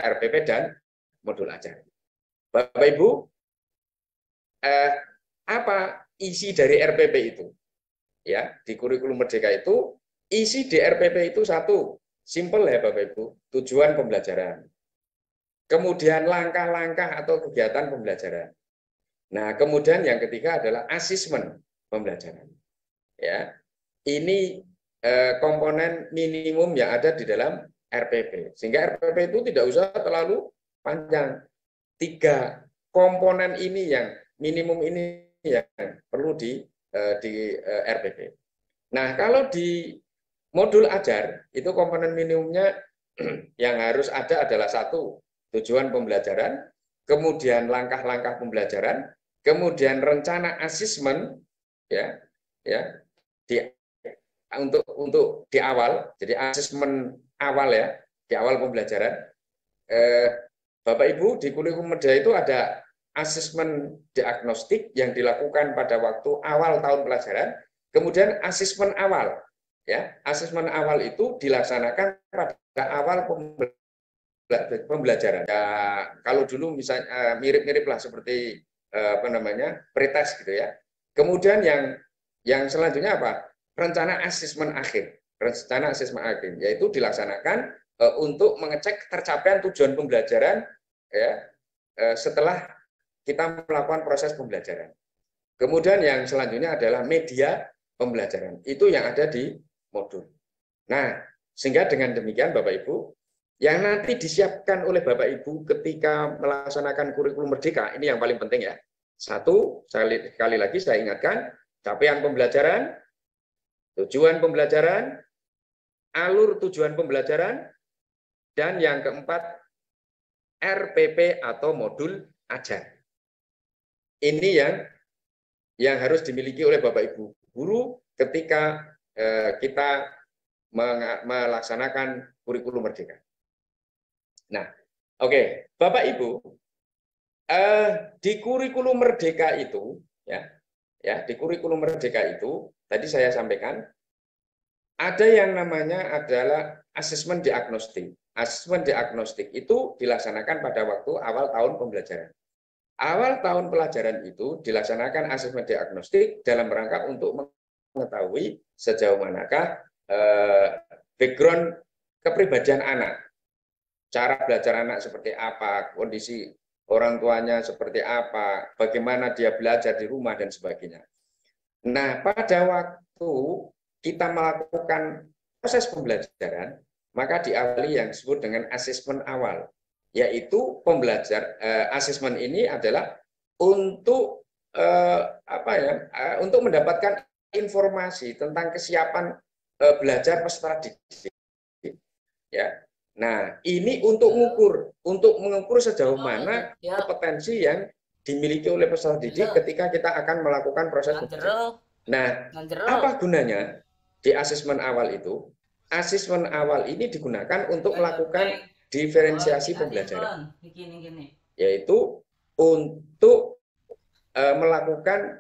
RPP dan modul ajar. Bapak Ibu, apa isi dari RPP itu? Ya, di kurikulum Merdeka itu isi di RPP itu satu, simple ya Bapak Ibu, tujuan pembelajaran. Kemudian langkah-langkah atau kegiatan pembelajaran. Nah, kemudian yang ketiga adalah asesmen pembelajaran. Ya, ini komponen minimum yang ada di dalam RPP. Sehingga RPP itu tidak usah terlalu panjang. 3 komponen ini yang minimum ini yang perlu di RPP. Nah, kalau di modul ajar itu komponen minimumnya yang harus ada adalah satu, tujuan pembelajaran, kemudian langkah-langkah pembelajaran, kemudian rencana asesmen ya untuk di awal, jadi asesmen awal ya di awal pembelajaran. Bapak Ibu, di kurikulum Merdeka itu ada asesmen diagnostik yang dilakukan pada waktu awal tahun pelajaran, kemudian asesmen awal ya, asesmen awal itu dilaksanakan pada awal pembelajaran. Ya, kalau dulu misalnya mirip-mirip lah seperti pretest gitu ya. Kemudian yang selanjutnya apa? Rencana asesmen akhir. Rencana asesmen akhir yaitu dilaksanakan untuk mengecek tercapaian tujuan pembelajaran ya setelah kita melakukan proses pembelajaran. Kemudian yang selanjutnya adalah media pembelajaran. Itu yang ada di modul. Nah, sehingga dengan demikian Bapak Ibu, yang nanti disiapkan oleh Bapak Ibu ketika melaksanakan kurikulum Merdeka, ini yang paling penting ya. Satu, sekali lagi saya ingatkan, capaian pembelajaran, tujuan pembelajaran, alur tujuan pembelajaran, dan yang keempat, RPP atau modul ajar. Ini yang harus dimiliki oleh Bapak Ibu guru ketika kita melaksanakan kurikulum Merdeka. Nah, oke, Bapak Ibu, di kurikulum Merdeka itu, di kurikulum Merdeka itu, tadi saya sampaikan, ada yang namanya adalah asesmen diagnostik. Asesmen diagnostik itu dilaksanakan pada waktu awal tahun pembelajaran. Awal tahun pelajaran itu dilaksanakan asesmen diagnostik dalam rangka untuk mengetahui sejauh manakah background kepribadian anak, cara belajar anak seperti apa, kondisi orang tuanya seperti apa, bagaimana dia belajar di rumah dan sebagainya. Nah, pada waktu kita melakukan proses pembelajaran, maka diawali yang disebut dengan asesmen awal, yaitu asesmen ini adalah untuk untuk mendapatkan informasi tentang kesiapan belajar peserta didik. Ya. Nah, ini untuk mengukur sejauh mana kompetensi yang dimiliki oleh peserta didik ketika kita akan melakukan proses pembelajaran. Nah, apa gunanya di asesmen awal itu? Asesmen awal ini digunakan untuk melakukan diferensiasi pembelajaran, yaitu untuk melakukan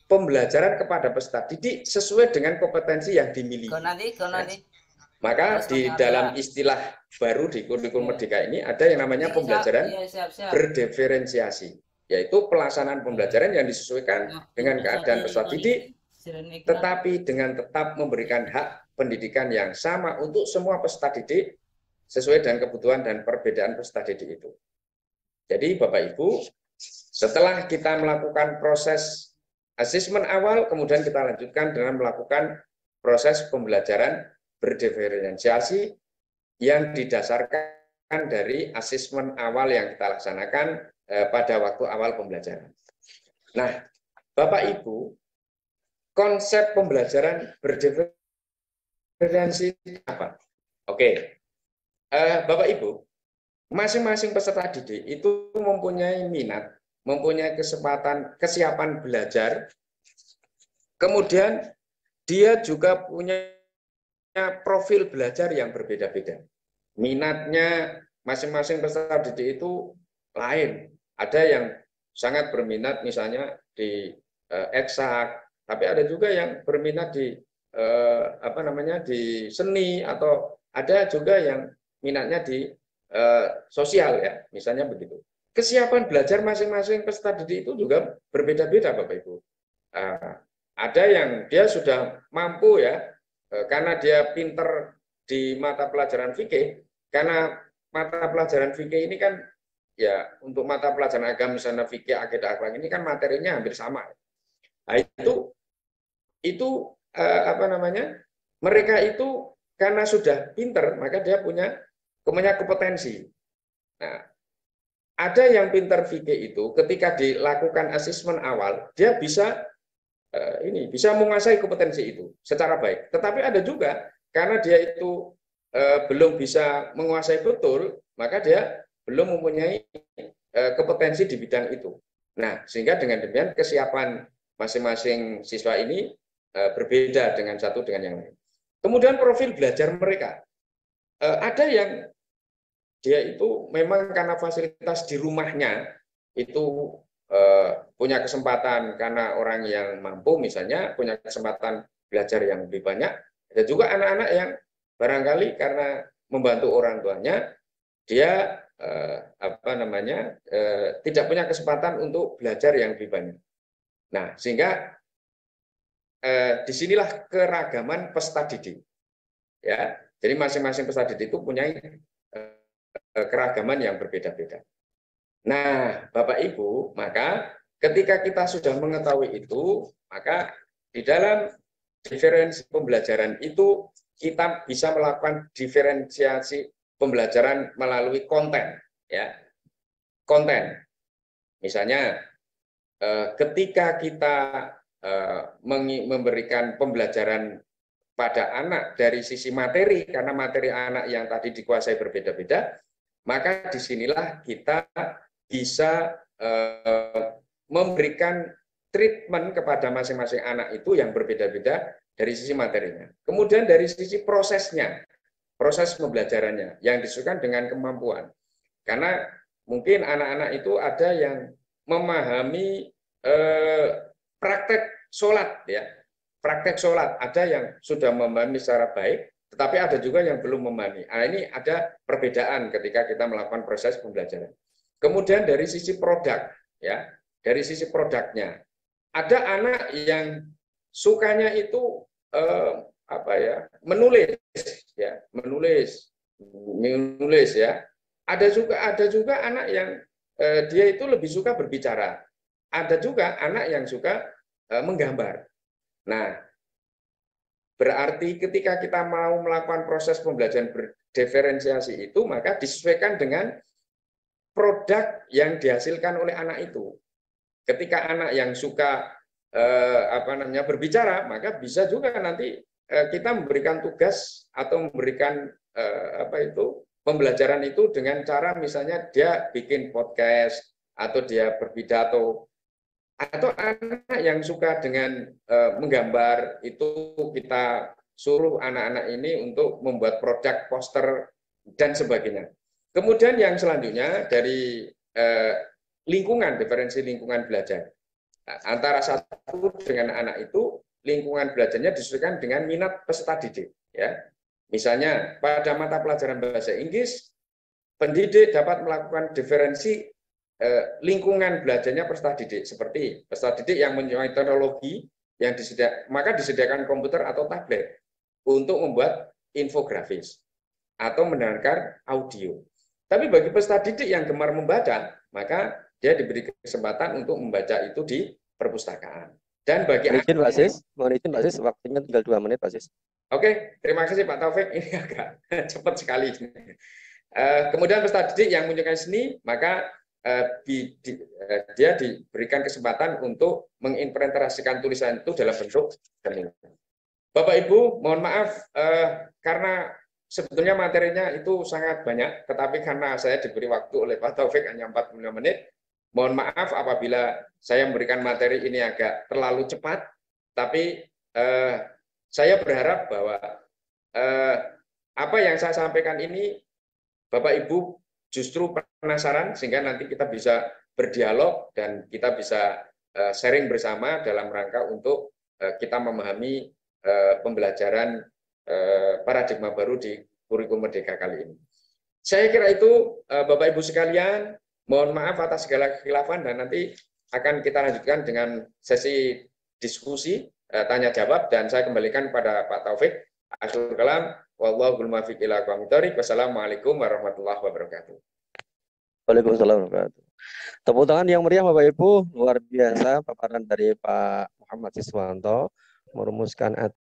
pembelajaran kepada peserta didik sesuai dengan kompetensi yang dimiliki. Maka di dalam istilah baru di kurikulum Merdeka ini ada yang namanya pembelajaran berdiferensiasi, yaitu pelaksanaan pembelajaran yang disesuaikan dengan keadaan peserta didik, tetapi dengan tetap memberikan hak pendidikan yang sama untuk semua peserta didik sesuai dengan kebutuhan dan perbedaan peserta didik itu. Jadi Bapak Ibu, setelah kita melakukan proses asesmen awal, kemudian kita lanjutkan dengan melakukan proses pembelajaran berdiferensiasi yang didasarkan dari asesmen awal yang kita laksanakan pada waktu awal pembelajaran. Nah, Bapak Ibu, konsep pembelajaran berdiferensiasi apa? Oke, Bapak Ibu, masing-masing peserta didik itu mempunyai minat, mempunyai kesiapan belajar, kemudian dia juga punya profil belajar yang berbeda-beda. Minatnya masing-masing peserta didik itu lain. Ada yang sangat berminat misalnya di eksak, tapi ada juga yang berminat di di seni, atau ada juga yang minatnya di sosial ya, misalnya begitu. Kesiapan belajar masing-masing peserta didik itu juga berbeda-beda Bapak Ibu. Ada yang dia sudah mampu ya, karena dia pinter di mata pelajaran fikih, karena mata pelajaran fikih ini kan ya untuk mata pelajaran agama misalnya fikih, akidah, akhlak ini kan materinya hampir sama. Nah, itu apa namanya? Mereka itu karena sudah pinter, maka dia punya kompetensi. Nah, ada yang pinter fikih itu ketika dilakukan asesmen awal, dia bisa bisa menguasai kompetensi itu secara baik. Tetapi ada juga karena dia itu belum bisa menguasai betul, maka dia belum mempunyai kompetensi di bidang itu. Nah, sehingga dengan demikian kesiapan masing-masing siswa ini berbeda dengan satu dengan yang lain. Kemudian profil belajar mereka. Ada yang dia itu memang karena fasilitas di rumahnya itu punya kesempatan karena orang yang mampu misalnya punya kesempatan belajar yang lebih banyak. Ada juga anak-anak yang barangkali karena membantu orang tuanya dia apa namanya tidak punya kesempatan untuk belajar yang lebih banyak. Nah, sehingga disinilah keragaman peserta didik. Ya, jadi masing-masing peserta didik itu punya keragaman yang berbeda-beda. Nah, Bapak Ibu, maka ketika kita sudah mengetahui itu, maka di dalam diferensi pembelajaran itu kita bisa melakukan diferensiasi pembelajaran melalui konten, ya. Konten. Misalnya ketika kita memberikan pembelajaran pada anak dari sisi materi, karena materi anak yang tadi dikuasai berbeda-beda, maka disinilah kita bisa memberikan treatment kepada masing-masing anak itu yang berbeda-beda dari sisi materinya. Kemudian dari sisi prosesnya, proses pembelajarannya yang disesuaikan dengan kemampuan. Karena mungkin anak-anak itu ada yang memahami praktek sholat, ya, praktek sholat. Ada yang sudah memahami secara baik, tetapi ada juga yang belum memahami. Nah, ini ada perbedaan ketika kita melakukan proses pembelajaran. Kemudian dari sisi produk, ya, dari sisi produknya, ada anak yang sukanya itu apa ya, menulis, ya, menulis ya. Ada juga anak yang dia itu lebih suka berbicara. Ada juga anak yang suka menggambar. Nah, berarti ketika kita mau melakukan proses pembelajaran berdiferensiasi itu, maka disesuaikan dengan produk yang dihasilkan oleh anak itu. Ketika anak yang suka apa namanya berbicara, maka bisa juga nanti kita memberikan tugas atau memberikan apa itu pembelajaran itu dengan cara misalnya dia bikin podcast atau dia berpidato, atau anak yang suka dengan menggambar itu kita suruh anak-anak ini untuk membuat produk, poster dan sebagainya. Kemudian yang selanjutnya dari lingkungan, diferensi lingkungan belajar. Antara satu dengan anak itu lingkungan belajarnya disesuaikan dengan minat peserta didik. Ya, misalnya pada mata pelajaran bahasa Inggris, pendidik dapat melakukan diferensi lingkungan belajarnya peserta didik, seperti peserta didik yang menyukai teknologi yang maka disediakan komputer atau tablet untuk membuat infografis atau mendengarkan audio. Tapi bagi peserta didik yang gemar membaca, maka dia diberi kesempatan untuk membaca itu di perpustakaan. Dan bagi mohon izin Pak Sis, waktunya tinggal 2 menit Pak Sis. Oke, terima kasih Pak Taufik. Ini agak cepat sekali. Kemudian peserta didik yang menyukai seni, maka dia diberikan kesempatan untuk mengimplementasikan tulisan itu dalam bentuk seni. Bapak Ibu, mohon maaf karena sebetulnya materinya itu sangat banyak, tetapi karena saya diberi waktu oleh Pak Taufik hanya 45 menit, mohon maaf apabila saya memberikan materi ini agak terlalu cepat, tapi saya berharap bahwa apa yang saya sampaikan ini Bapak Ibu justru penasaran sehingga nanti kita bisa berdialog dan kita bisa sharing bersama dalam rangka untuk kita memahami pembelajaran paradigma baru di kurikulum Merdeka kali ini. Saya kira itu Bapak Ibu sekalian, mohon maaf atas segala kekhilafan dan nanti akan kita lanjutkan dengan sesi diskusi tanya jawab dan saya kembalikan pada Pak Taufik. Akhirul kalam, wallahul muwaffiq ila aqwamit thoriq. Wassalamualaikum warahmatullahi wabarakatuh. Waalaikumsalam warahmatullahi wabarakatuh. Tepuk tangan yang meriah Bapak Ibu, luar biasa paparan dari Pak Muhammad Siswanto merumuskan